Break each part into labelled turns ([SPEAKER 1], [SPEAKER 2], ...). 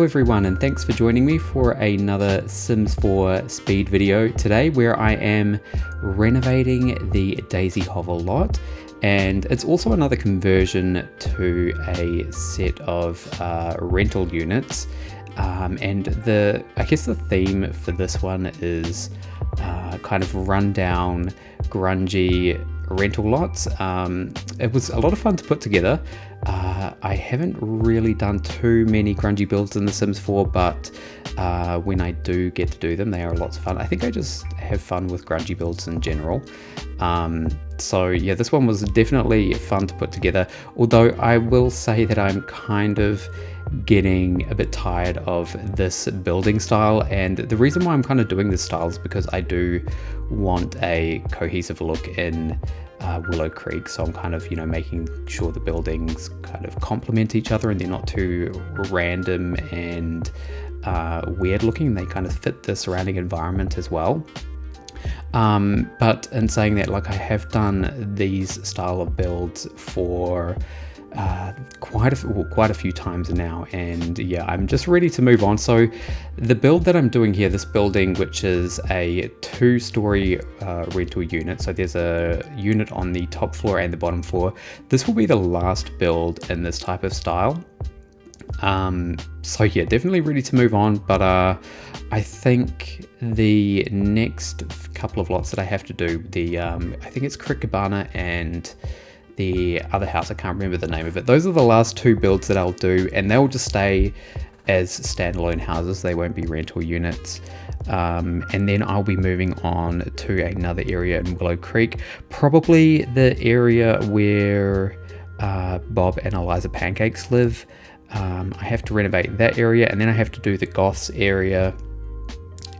[SPEAKER 1] Hello everyone, and thanks for joining me for another Sims 4 speed video today, where I am renovating the Daisy Hovel lot. And it's also another conversion to a set of rental units. And I guess the theme for this one is kind of rundown, grungy rental lots. It was a lot of fun to put together. I haven't really done too many grungy builds in The Sims 4, but when I do get to do them, they are lots of fun. I think I just have fun with grungy builds in general. So yeah, this one was definitely fun to put together, although I will say that I'm kind of getting a bit tired of this building style, and the reason why I'm kind of doing this style is because I do want a cohesive look in Willow Creek, so I'm kind of, making sure the buildings kind of complement each other and they're not too random and weird looking. They kind of fit the surrounding environment as well. But in saying that, I have done these style of builds for quite a few times now, and yeah, I'm just ready to move on. So the build that I'm doing here, this building, which is a 2-story rental unit, so there's a unit on the top floor and the bottom floor. This will be the last build in this type of style. So yeah, definitely ready to move on, but I think the next couple of lots that I have to do, I think it's Crick Cabana and the other house, I can't remember the name of it. Those are the last 2 builds that I'll do, and they'll just stay as standalone houses. They won't be rental units. And then I'll be moving on to another area in Willow Creek, probably the area where Bob and Eliza Pancakes live. I have to renovate that area, and then I have to do the Goths area,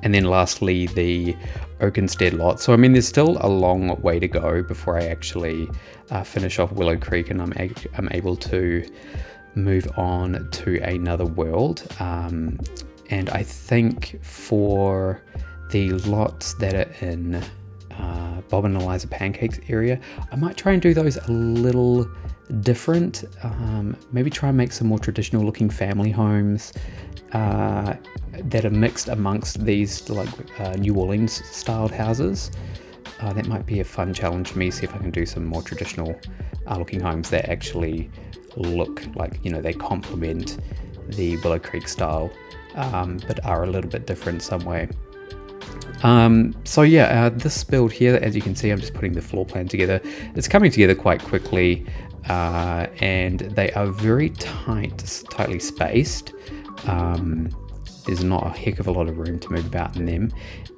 [SPEAKER 1] and then lastly the Oakenstead lot. So I mean, there's still a long way to go before I actually finish off Willow Creek and I'm able to move on to another world. And I think for the lots that are in Bob and Eliza Pancakes area, I might try and do those a little different. Maybe try and make some more traditional looking family homes that are mixed amongst these New Orleans styled houses. That might be a fun challenge for me, see if I can do some more traditional looking homes that actually look like, they complement the Willow Creek style, but are a little bit different some way. So yeah, this build here, as you can see, I'm just putting the floor plan together. It's coming together quite quickly, and they are very tightly spaced. There's not a heck of a lot of room to move about in them,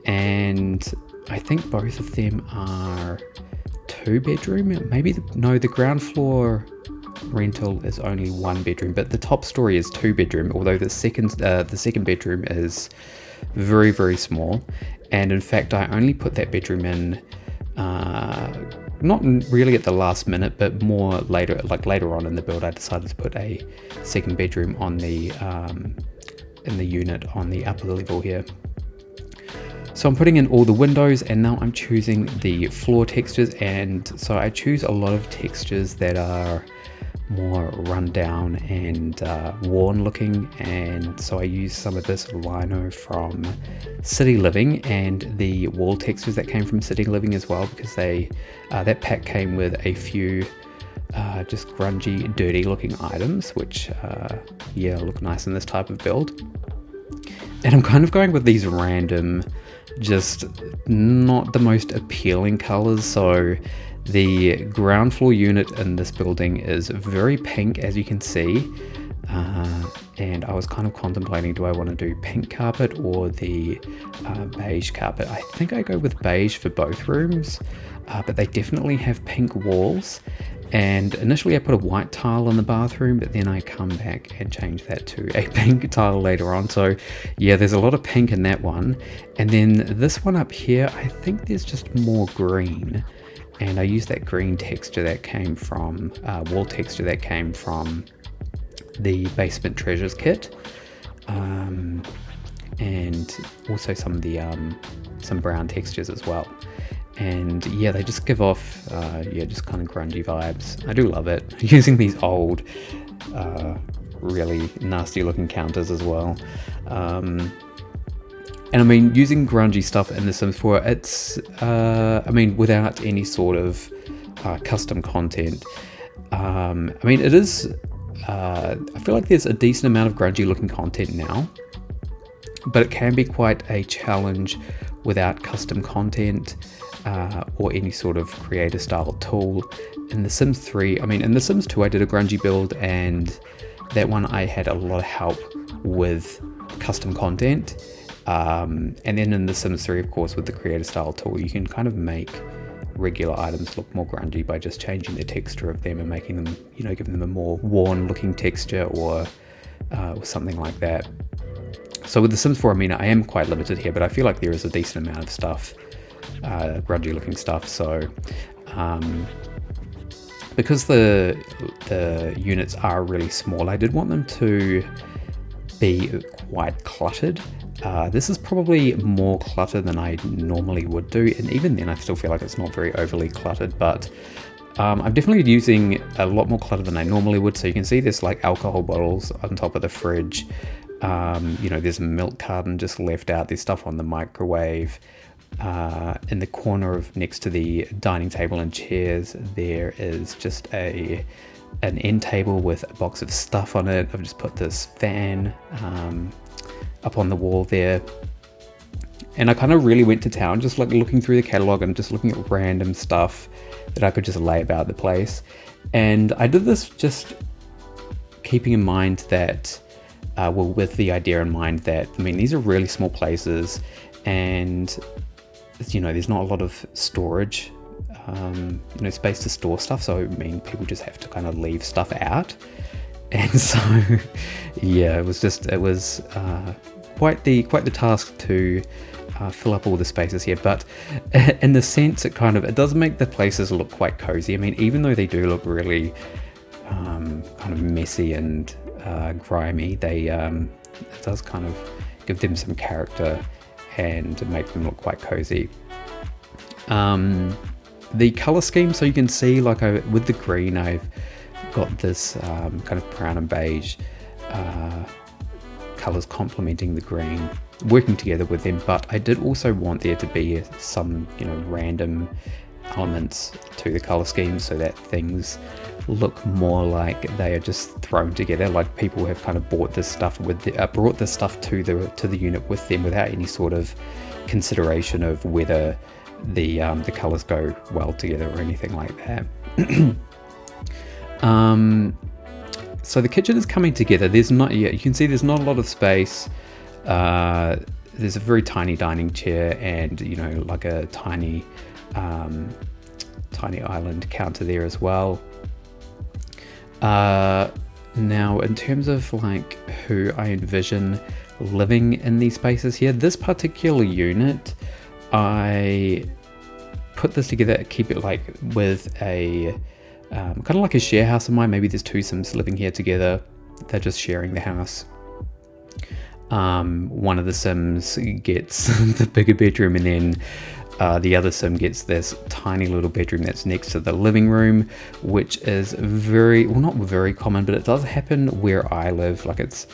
[SPEAKER 1] and I think both of them are 2-bedroom. Maybe the ground floor rental is only 1 bedroom, but the top story is 2-bedroom, although the second bedroom is very, very small. And in fact, I only put that bedroom in not really at the last minute, but more later, later on in the build. I decided to put a second bedroom on the in the unit on the upper level here. So I'm putting in all the windows, and now I'm choosing the floor textures, and so I choose a lot of textures that are more run down and worn looking, and so I use some of this lino from City Living and the wall textures that came from City Living as well, because that pack came with a few just grungy, dirty looking items, which yeah, look nice in this type of build. And I'm kind of going with these random, just not the most appealing colors. So the ground floor unit in this building is very pink, as you can see, and I was kind of contemplating, do I want to do pink carpet or the beige carpet? I think I go with beige for both rooms, but they definitely have pink walls. And initially I put a white tile in the bathroom, but then I come back and change that to a pink tile later on. So yeah, there's a lot of pink in that one. And then this one up here, I think there's just more green. And I used that green texture that came from, wall texture that came from the Basement Treasures kit. And also some of the, some brown textures as well. And yeah, they just give off, just kind of grungy vibes. I do love it. Using these old really nasty looking counters as well. And I mean, using grungy stuff in The Sims 4, it's, I mean, without any sort of custom content. I mean, it is, I feel like there's a decent amount of grungy looking content now, but it can be quite a challenge without custom content or any sort of creator style tool. In The Sims 3, I mean, in The Sims 2, I did a grungy build, and that one I had a lot of help with custom content. And then in The Sims 3, of course, with the creator style tool, you can kind of make regular items look more grungy by just changing the texture of them and making them, you know, giving them a more worn looking texture or something like that. So with The Sims 4, I mean, I am quite limited here, but I feel like there is a decent amount of stuff, grungy looking stuff. So because the units are really small, I did want them to be quite cluttered. This is probably more cluttered than I normally would do, and even then I still feel like it's not very overly cluttered, but I'm definitely using a lot more clutter than I normally would. So you can see there's like alcohol bottles on top of the fridge, you know, there's a milk carton just left out, there's stuff on the microwave. In the corner of next to the dining table and chairs, there is just an end table with a box of stuff on it. I've just put this fan up on the wall there, and I kind of really went to town, just like looking through the catalog and just looking at random stuff that I could just lay about the place. And I did this just keeping in mind that, well, with the idea in mind that, I mean, these are really small places, and you know, there's not a lot of storage, you know, space to store stuff. So I mean, people just have to kind of leave stuff out. And so, yeah, it was quite the task to fill up all the spaces here. But in the sense, it does make the places look quite cozy. I mean, even though they do look really kind of messy and grimy, it does kind of give them some character and make them look quite cozy. The color scheme, so you can see, like, with the green, I've got this kind of brown and beige colors complementing the green, working together with them. But I did also want there to be some, you know, random elements to the color scheme so that things look more like they are just thrown together, like people have kind of bought this stuff brought this stuff to the unit with them without any sort of consideration of whether the colors go well together or anything like that. So the kitchen is coming together. You can see there's not a lot of space. There's a very tiny dining chair and, you know, like a tiny island counter there as well. Now, in terms of like who I envision living in these spaces here, this particular unit, I put this together, keep it like with a kind of like a share house in mind. Maybe there's two Sims living here together. They're just sharing the house. One of the Sims gets the bigger bedroom, and then the other Sim gets this tiny little bedroom that's next to the living room, which is not very common, but it does happen where I live. Like it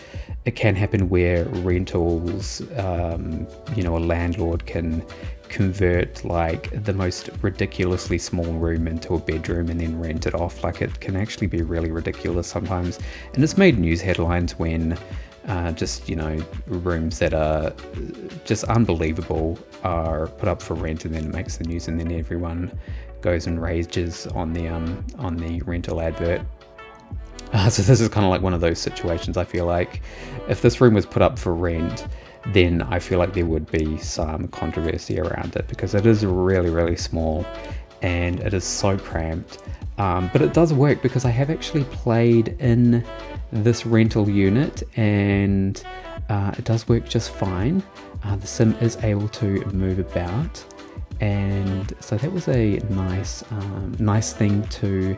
[SPEAKER 1] can happen where rentals, you know, a landlord can convert like the most ridiculously small room into a bedroom and then rent it off. Like it can actually be really ridiculous sometimes, and it's made news headlines when just, you know, rooms that are just unbelievable are put up for rent, and then it makes the news, and then everyone goes and rages on the rental advert. So this is kind of like one of those situations. I feel like if this room was put up for rent, then I feel like there would be some controversy around it, because it is really, really small and it is so cramped. But it does work, because I have actually played in this rental unit, and it does work just fine. The Sim is able to move about, and so that was a nice thing to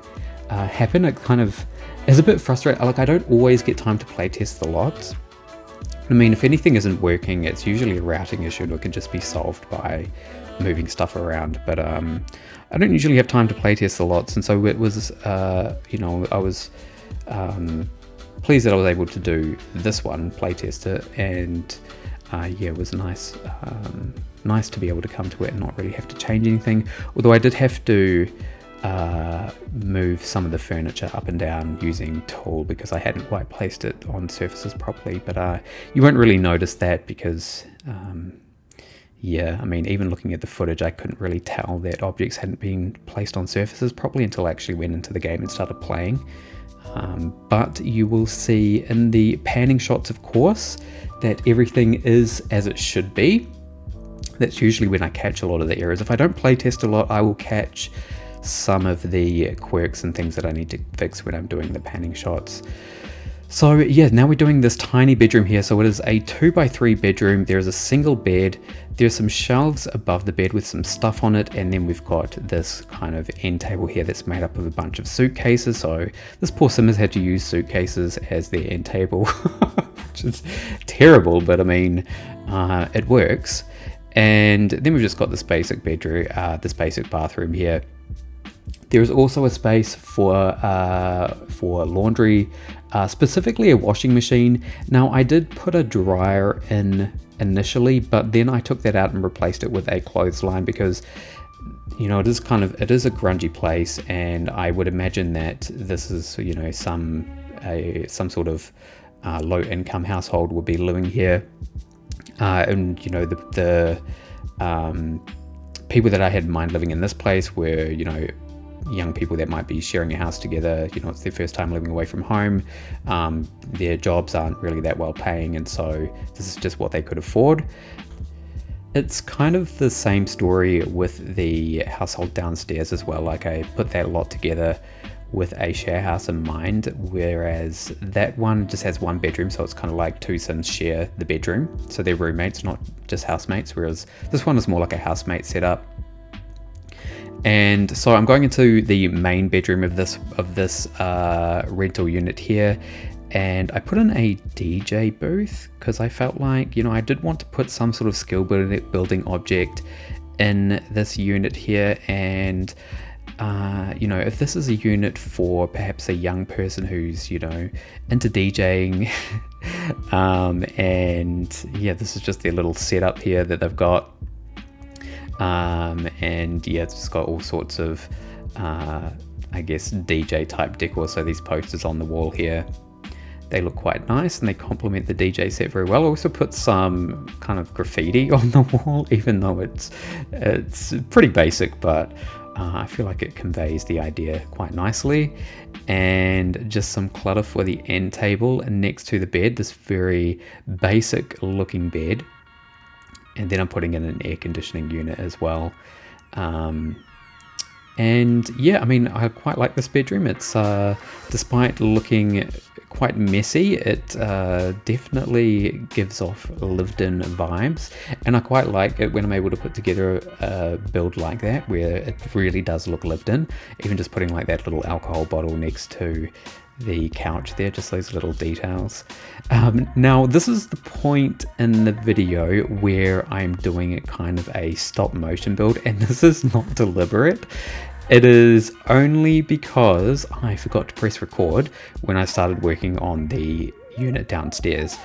[SPEAKER 1] happen. It kind of is a bit frustrating. Like, I don't always get time to play test the lots. I mean, if anything isn't working, it's usually a routing issue, or it can just be solved by moving stuff around. But I don't usually have time to play test the lots, and so it was, you know, I was pleased that I was able to do this one, playtest it, and yeah, it was nice. Nice to be able to come to it and not really have to change anything. Although I did have to move some of the furniture up and down using tool because I hadn't quite placed it on surfaces properly. But you won't really notice that because, yeah, I mean, even looking at the footage, I couldn't really tell that objects hadn't been placed on surfaces properly until I actually went into the game and started playing. But you will see in the panning shots, of course, that everything is as it should be. That's usually when I catch a lot of the errors. If I don't playtest a lot, I will catch some of the quirks and things that I need to fix when I'm doing the panning shots. So yeah, now we're doing this tiny bedroom here. So it is a 2x3 bedroom. There's a single bed. There's some shelves above the bed with some stuff on it. And then we've got this kind of end table here that's made up of a bunch of suitcases. So this poor sim has had to use suitcases as their end table, which is terrible, but I mean, it works. And then we've just got this basic bedroom, this basic bathroom here. There's also a space for laundry, specifically a washing machine. Now I did put a dryer in initially, but then I took that out and replaced it with a clothesline because, you know, it is a grungy place, and I would imagine that this is, you know, some sort of low income household would be living here. And you know, the people that I had in mind living in this place were, you know, young people that might be sharing a house together. You know, it's their first time living away from home. Their jobs aren't really that well paying, and so this is just what they could afford. It's kind of the same story with the household downstairs as well. Like, I put that a lot together with a share house in mind, whereas that one just has one bedroom, so it's kind of like two Sims share the bedroom, so they're roommates, not just housemates, whereas this one is more like a housemate setup. And so I'm going into the main bedroom of this rental unit here, and I put in a DJ booth because I felt like, you know, I did want to put some sort of skill building object in this unit here. And you know, if this is a unit for perhaps a young person who's, you know, into DJing, and yeah, this is just their little setup here that they've got. And yeah, it's just got all sorts of, I guess, DJ type decor. So these posters on the wall here, they look quite nice and they complement the DJ set very well. I also put some kind of graffiti on the wall, even though it's pretty basic, but I feel like it conveys the idea quite nicely. And just some clutter for the end table next to the bed, this very basic looking bed. And then I'm putting in an air conditioning unit as well. And yeah, I mean, I quite like this bedroom. It's despite looking quite messy, it definitely gives off lived-in vibes, and I quite like it when I'm able to put together a build like that where it really does look lived in. Even just putting like that little alcohol bottle next to the couch there, just those little details. Now this is the point in the video where I'm doing kind of a stop motion build, and this is not deliberate. It is only because I forgot to press record when I started working on the unit downstairs.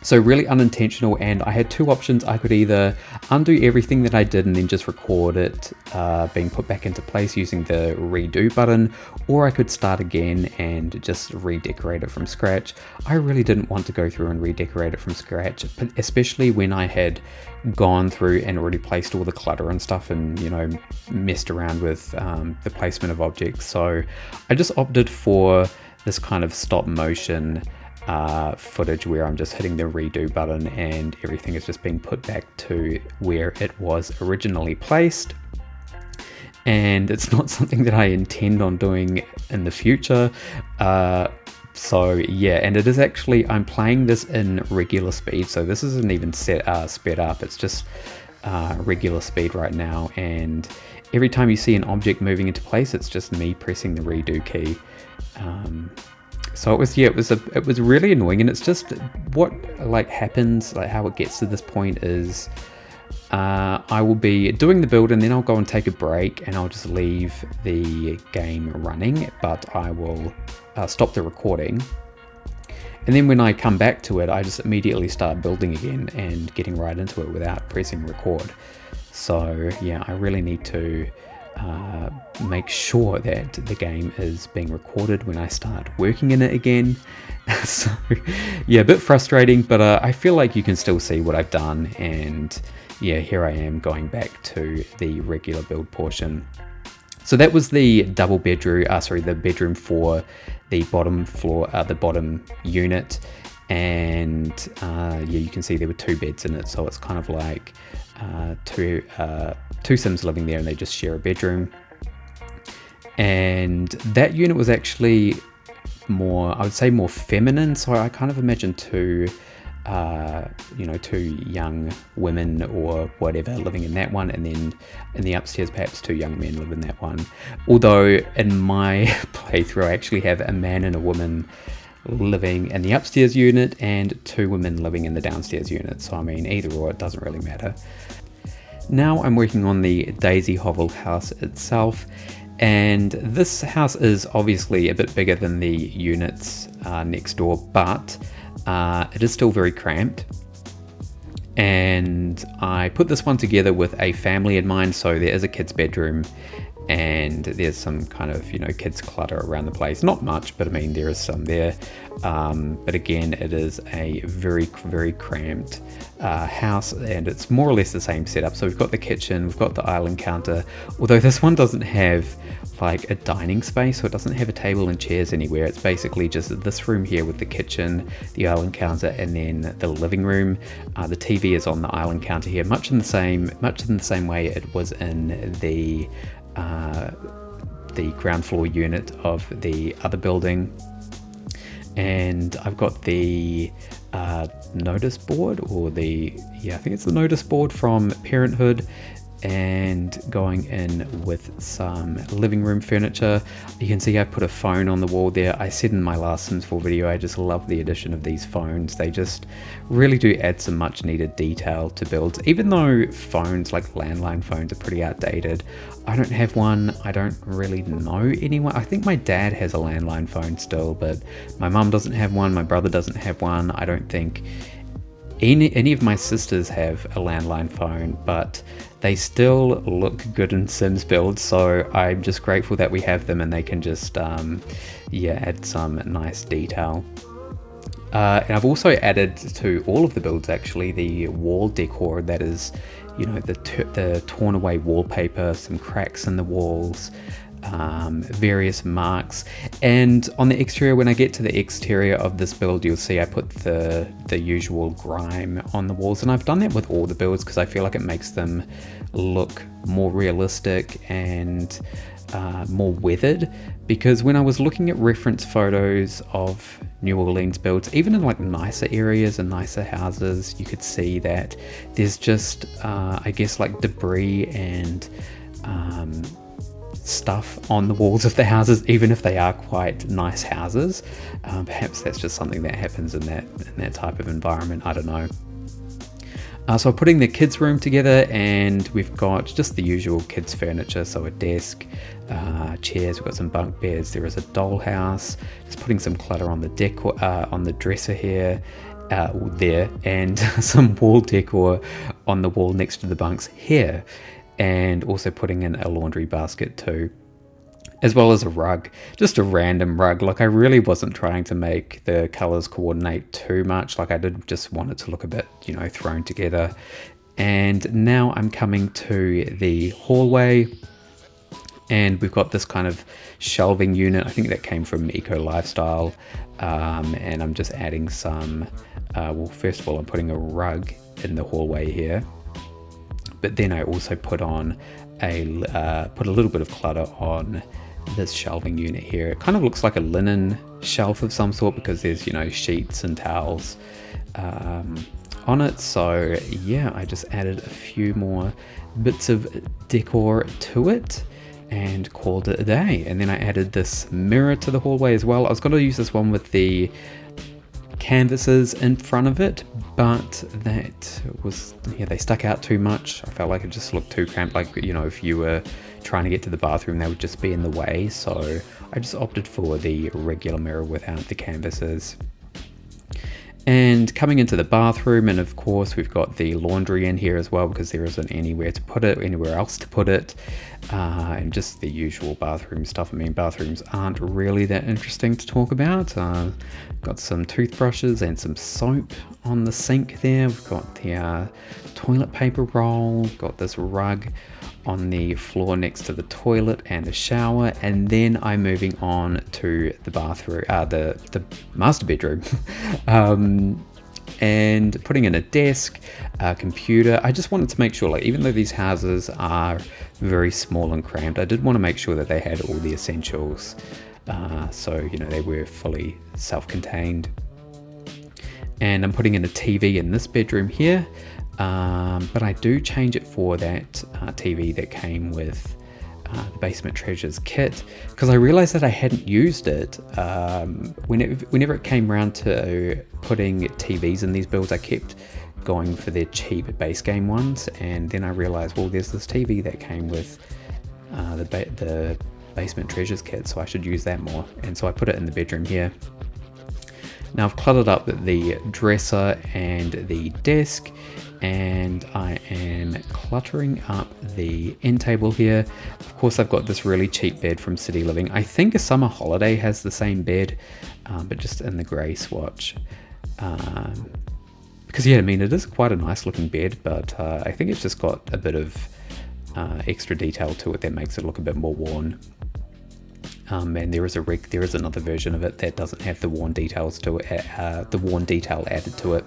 [SPEAKER 1] So really unintentional, and I had two options. I could either undo everything that I did and then just record it being put back into place using the redo button, or I could start again and just redecorate it from scratch. I really didn't want to go through and redecorate it from scratch, especially when I had gone through and already placed all the clutter and stuff and, you know, messed around with the placement of objects. So I just opted for this kind of stop motion footage where I'm just hitting the redo button and everything is just being put back to where it was originally placed. And it's not something that I intend on doing in the future. So yeah, and it is actually, I'm playing this in regular speed, so this isn't even sped up, it's just regular speed right now, and every time you see an object moving into place, it's just me pressing the redo key. So it was, yeah, it was really annoying, and it's just what like happens, like how it gets to this point is I will be doing the build and then I'll go and take a break and I'll just leave the game running, but I will stop the recording. And then when I come back to it, I just immediately start building again and getting right into it without pressing record. So yeah, I really need to make sure that the game is being recorded when I start working in it again. So yeah, a bit frustrating, but I feel like you can still see what I've done. And yeah, here I am going back to the regular build portion. So that was the double bedroom, the bedroom for the bottom floor, the bottom unit. And yeah, you can see there were 2 beds in it. So it's kind of like two Sims living there and they just share a bedroom. And that unit was actually more, I would say more feminine. So I kind of imagine two young women or whatever living in that one, and then in the upstairs perhaps 2 young men live in that one. Although in my playthrough I actually have a man and a woman living in the upstairs unit and 2 women living in the downstairs unit. So I mean, either or, it doesn't really matter. Now I'm working on the Daisy Hovel house itself, and this house is obviously a bit bigger than the units next door, but it is still very cramped. And I put this one together with a family in mind, so there is a kid's bedroom and there's some kind of, kids clutter around the place. Not much, but I mean, there is some there. But again, it is a very, very cramped house, and it's more or less the same setup. So we've got the kitchen, we've got the island counter, although this one doesn't have like a dining space, so it doesn't have a table and chairs anywhere. It's basically just this room here with the kitchen, the island counter, and then the living room. The TV is on the island counter here, much in the same way it was in the ground floor unit of the other building. And I've got the notice board, or I think it's the notice board from Parenthood, and going in with some living room furniture. You can see I put a phone on the wall there. I said in my last Sims 4 video, I just love the addition of these phones. They just really do add some much needed detail to builds. Even though phones, like landline phones, are pretty outdated, I don't have one. I don't really know anyone. I think my dad has a landline phone still, but my mum doesn't have one. My brother doesn't have one. I don't think any of my sisters have a landline phone, but they still look good in Sims builds, so I'm just grateful that we have them and they can just add some nice detail. And I've also added to all of the builds actually the wall decor, that is, the torn away wallpaper, some cracks in the walls, various marks. And on the exterior, when I get to the exterior of this build, you'll see I put the usual grime on the walls, and I've done that with all the builds because I feel like it makes them look more realistic and more weathered. Because when I was looking at reference photos of New Orleans builds, even in like nicer areas and nicer houses, you could see that there's just I guess like debris and stuff on the walls of the houses, even if they are quite nice houses. Perhaps that's just something that happens in that type of environment, I don't know. So I'm putting the kids' room together, and we've got just the usual kids' furniture, so a desk, chairs, we've got some bunk beds, there is a dollhouse, just putting some clutter on the decor, on the dresser here, there, and some wall decor on the wall next to the bunks here, and also putting in a laundry basket too, as well as a rug, just a random rug. Like, I really wasn't trying to make the colors coordinate too much. Like, I did just want it to look a bit, thrown together. And now I'm coming to the hallway, and we've got this kind of shelving unit. I think that came from Eco Lifestyle, and I'm just adding some, well, first of all, I'm putting a rug in the hallway here, but then I also put on put a little bit of clutter on this shelving unit here. It kind of looks like a linen shelf of some sort because there's, sheets and towels on it. So yeah, I just added a few more bits of decor to it and called it a day. And then I added this mirror to the hallway as well. I was going to use this one with the canvases in front of it, but that was, yeah, they stuck out too much. I felt like it just looked too cramped, like, you know, if you were trying to get to the bathroom, they would just be in the way. So I just opted for the regular mirror without the canvases. And coming into the bathroom, and of course we've got the laundry in here as well, because there isn't anywhere else to put it, and just the usual bathroom stuff. I mean, bathrooms aren't really that interesting to talk about. Got some toothbrushes and some soap on the sink there. We've got the toilet paper roll, got this rug on the floor next to the toilet and the shower, and then I'm moving on to the bathroom, the master bedroom, and putting in a desk, a computer. I just wanted to make sure, like, even though these houses are very small and cramped, I did want to make sure that they had all the essentials, so, you know, they were fully self-contained. And I'm putting in a TV in this bedroom here. But I do change it for that TV that came with the Basement Treasures kit, because I realized that I hadn't used it. Whenever it came around to putting TVs in these builds, I kept going for their cheap base game ones, and then I realized, well, there's this TV that came with the Basement Treasures kit, so I should use that more, and so I put it in the bedroom here. Now I've cluttered up the dresser and the desk, and I am cluttering up the end table here. Of course, I've got this really cheap bed from City Living. I think a Summer Holiday has the same bed, but just in the grey swatch. Because, yeah, I mean, it is quite a nice looking bed, but I think it's just got a bit of extra detail to it that makes it look a bit more worn. And there is another version of it that doesn't have the worn details to it, the worn detail added to it.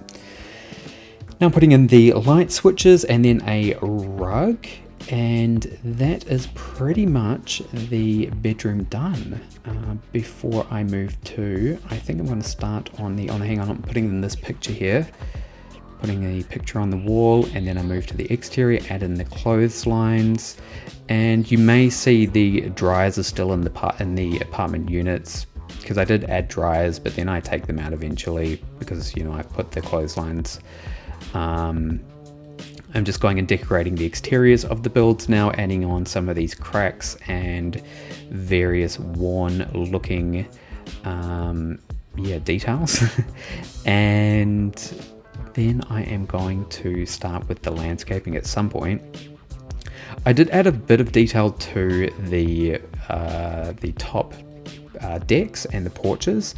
[SPEAKER 1] Now I'm putting in the light switches and then a rug, and that is pretty much the bedroom done. Before I move to, I think I'm going to start on hang on, I'm putting in this picture here, putting a picture on the wall, and then I move to the exterior, add in the clotheslines, and you may see the dryers are still in the apartment units, because I did add dryers, but then I take them out eventually because, you know, I've put the clotheslines. I'm just going and decorating the exteriors of the builds now, adding on some of these cracks and various worn looking details. And then I am going to start with the landscaping at some point. I did add a bit of detail to the top decks and the porches,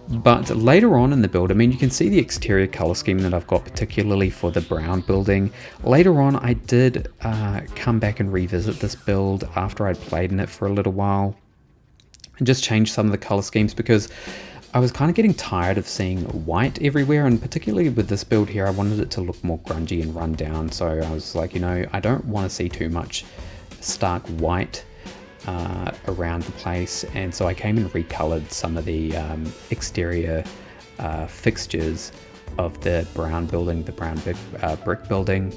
[SPEAKER 1] but later on in the build, I mean, you can see the exterior color scheme that I've got, particularly for the brown building. Later on, I did come back and revisit this build after I'd played in it for a little while and just change some of the color schemes, because I was kind of getting tired of seeing white everywhere, and particularly with this build here, I wanted it to look more grungy and run down. So I was like, you know, I don't want to see too much stark white around the place, and so I came and recolored some of the exterior fixtures of the brown building, the brown brick building.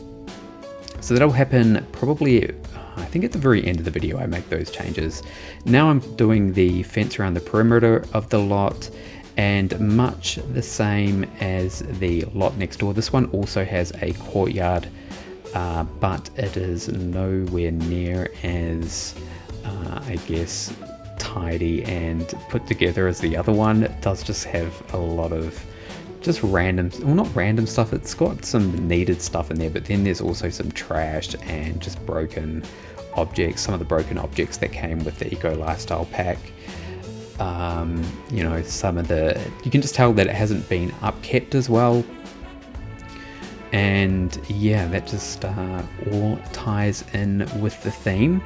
[SPEAKER 1] So that'll happen probably, I think, at the very end of the video I make those changes. Now I'm doing the fence around the perimeter of the lot, and much the same as the lot next door, this one also has a courtyard, but it is nowhere near as I guess tidy and put together as the other one. It does just have a lot of just random, well, not random stuff, it's got some needed stuff in there, but then there's also some trash and just broken objects, some of the broken objects that came with the Eco Lifestyle pack. You know, some of the, you can just tell that it hasn't been upkept as well. And yeah, that just all ties in with the theme.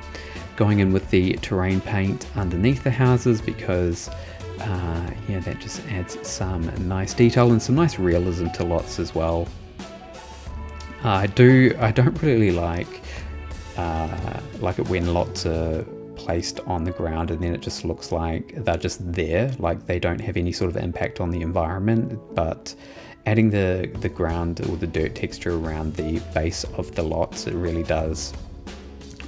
[SPEAKER 1] Going in with the terrain paint underneath the houses, because yeah, that just adds some nice detail and some nice realism to lots as well. I don't really like it when lots are placed on the ground and then it just looks like they're just there, like they don't have any sort of impact on the environment. But adding the ground or the dirt texture around the base of the lots, it really does,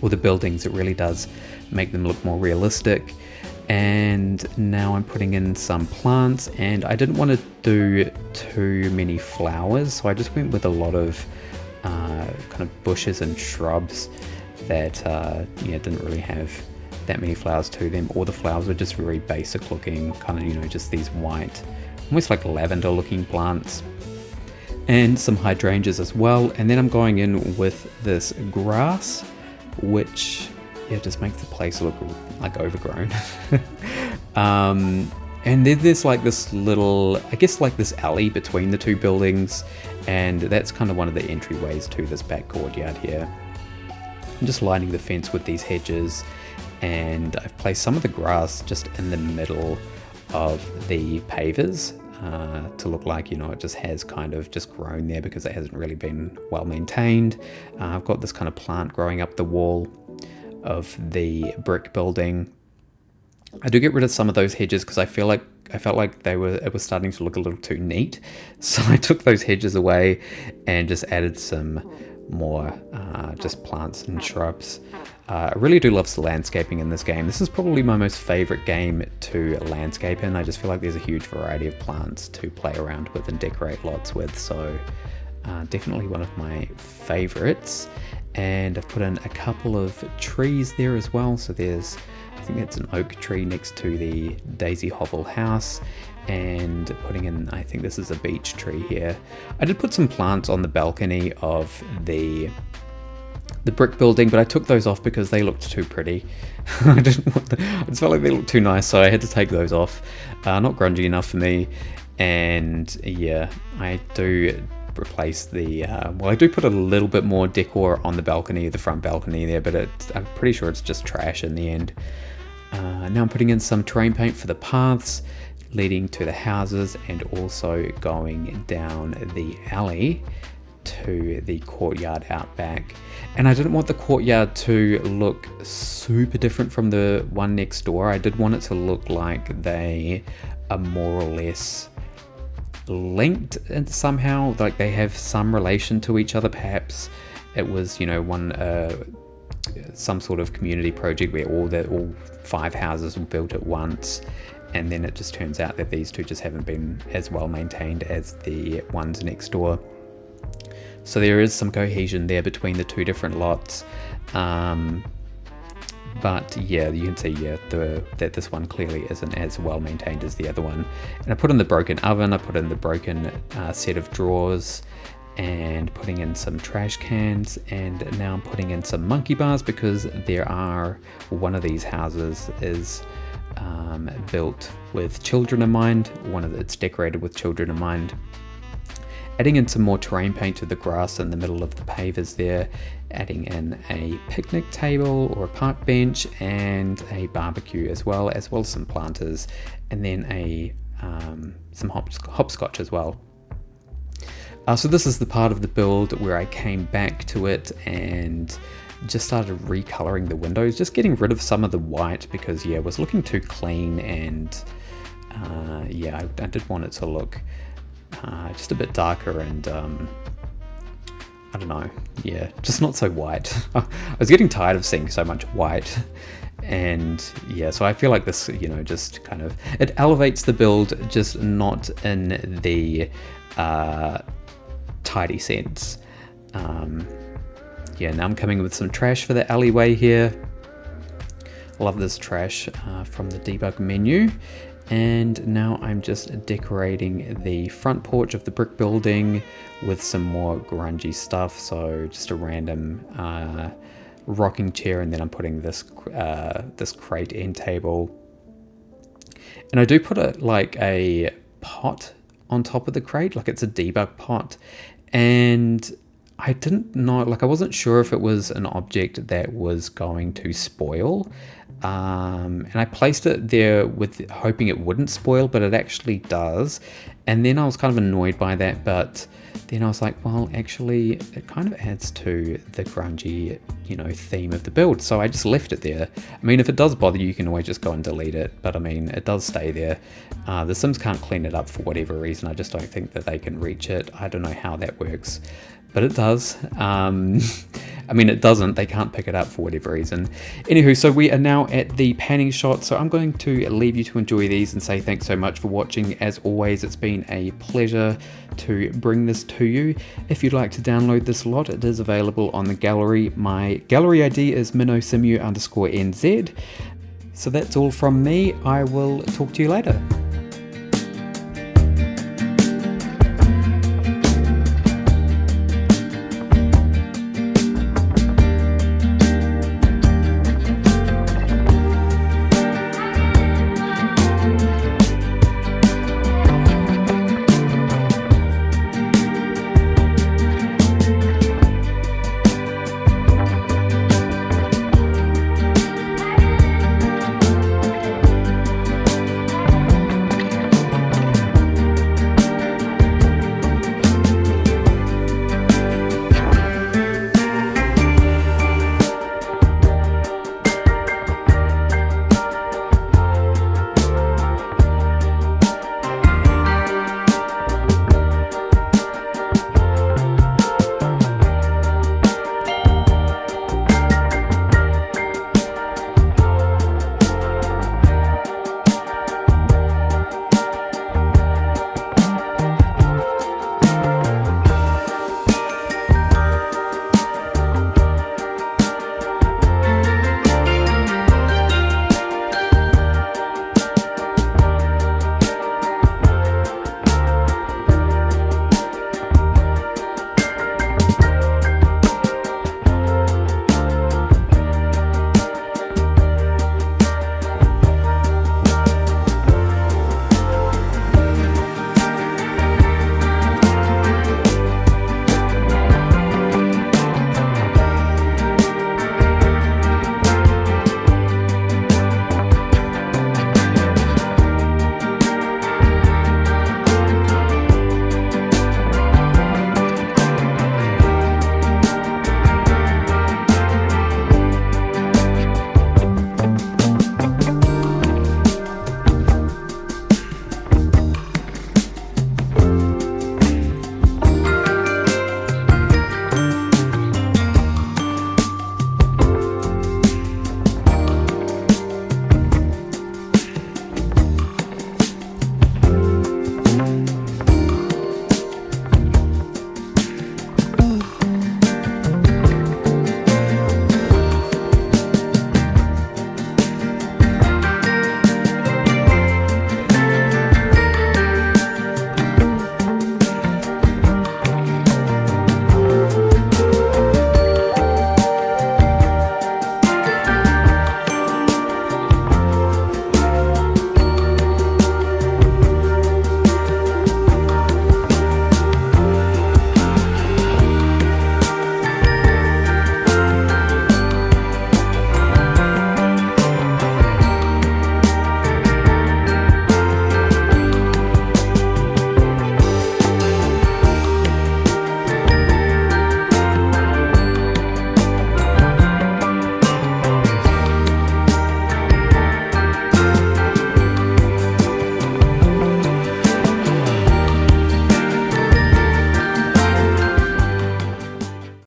[SPEAKER 1] or the buildings, it really does make them look more realistic. And now I'm putting in some plants, and I didn't want to do too many flowers, so I just went with a lot of kind of bushes and shrubs that yeah, didn't really have that many flowers to them, or the flowers were just very basic looking, kind of, you know, just these white, almost like lavender looking plants, and some hydrangeas as well. And then I'm going in with this grass, which, yeah, just makes the place look like overgrown. And then there's like this little, I guess like this alley between the two buildings, and that's kind of one of the entryways to this back courtyard here. I'm just lining the fence with these hedges, and I've placed some of the grass just in the middle of the pavers to look like, you know, it just has kind of just grown there because it hasn't really been well maintained. I've got this kind of plant growing up the wall of the brick building. I do get rid of some of those hedges because I felt like it was starting to look a little too neat, so I took those hedges away and just added some more just plants and shrubs. I really do love the landscaping in this game. This is probably my most favorite game to landscape in. I just feel like there's a huge variety of plants to play around with and decorate lots with, so definitely one of my favorites. And I've put in a couple of trees there as well. So there's, I think that's an oak tree next to the Daisy Hovel house, and putting in, I think this is a beech tree here. I did put some plants on the balcony of the brick building, but I took those off because they looked too pretty. I just felt like they looked too nice, so I had to take those off. Not grungy enough for me. And yeah, I do replace the well, I do put a little bit more decor on the balcony, the front balcony there, but I'm pretty sure it's just trash in the end. Now I'm putting in some terrain paint for the paths leading to the houses, and also going down the alley to the courtyard out back. And I didn't want the courtyard to look super different from the one next door. I did want it to look like they are more or less linked and somehow, like they have some relation to each other. Perhaps it was, you know, one some sort of community project where all 5 houses were built at once, and then it just turns out that these two just haven't been as well maintained as the ones next door. So there is some cohesion there between the two different lots, but yeah, you can see that this one clearly isn't as well maintained as the other one. And I put in the broken oven, I put in the broken set of drawers, and putting in some trash cans, and now I'm putting in some monkey bars because one of these houses is built with children in mind. It's decorated with children in mind. Adding in some more terrain paint to the grass in the middle of the pavers there, adding in a picnic table or a park bench and a barbecue as well as some planters, and then some hopscotch as well. So this is the part of the build where I came back to it and just started recoloring the windows, just getting rid of some of the white because, yeah, it was looking too clean, and yeah, I did want it to look just a bit darker and I don't know, yeah, just not so white. I was getting tired of seeing so much white, and yeah, so I feel like this, you know, just kind of, it elevates the build, just not in the tidy sense. Yeah, now I'm coming with some trash for the alleyway here. Love this trash from the debug menu. And now I'm just decorating the front porch of the brick building with some more grungy stuff. So just a random rocking chair, and then I'm putting this crate end table. And I do put a pot on top of the crate, like it's a debug pot. And I didn't know, like I wasn't sure if it was an object that was going to spoil. And I placed it there with hoping it wouldn't spoil, but it actually does. And then I was kind of annoyed by that, but then I was like, well, actually it kind of adds to the grungy, you know, theme of the build. So I just left it there. I mean, if it does bother you, you can always just go and delete it, but I mean, it does stay there. The Sims can't clean it up for whatever reason. I just don't think that they can reach it. I don't know how that works, but it does. I mean, it doesn't. They can't pick it up for whatever reason. Anywho, so we are now at the panning shot. So I'm going to leave you to enjoy these and say thanks so much for watching. As always, it's been a pleasure to bring this to you. If you'd like to download this lot, it is available on the gallery. My gallery ID is minnosimu_NZ. So that's all from me. I will talk to you later.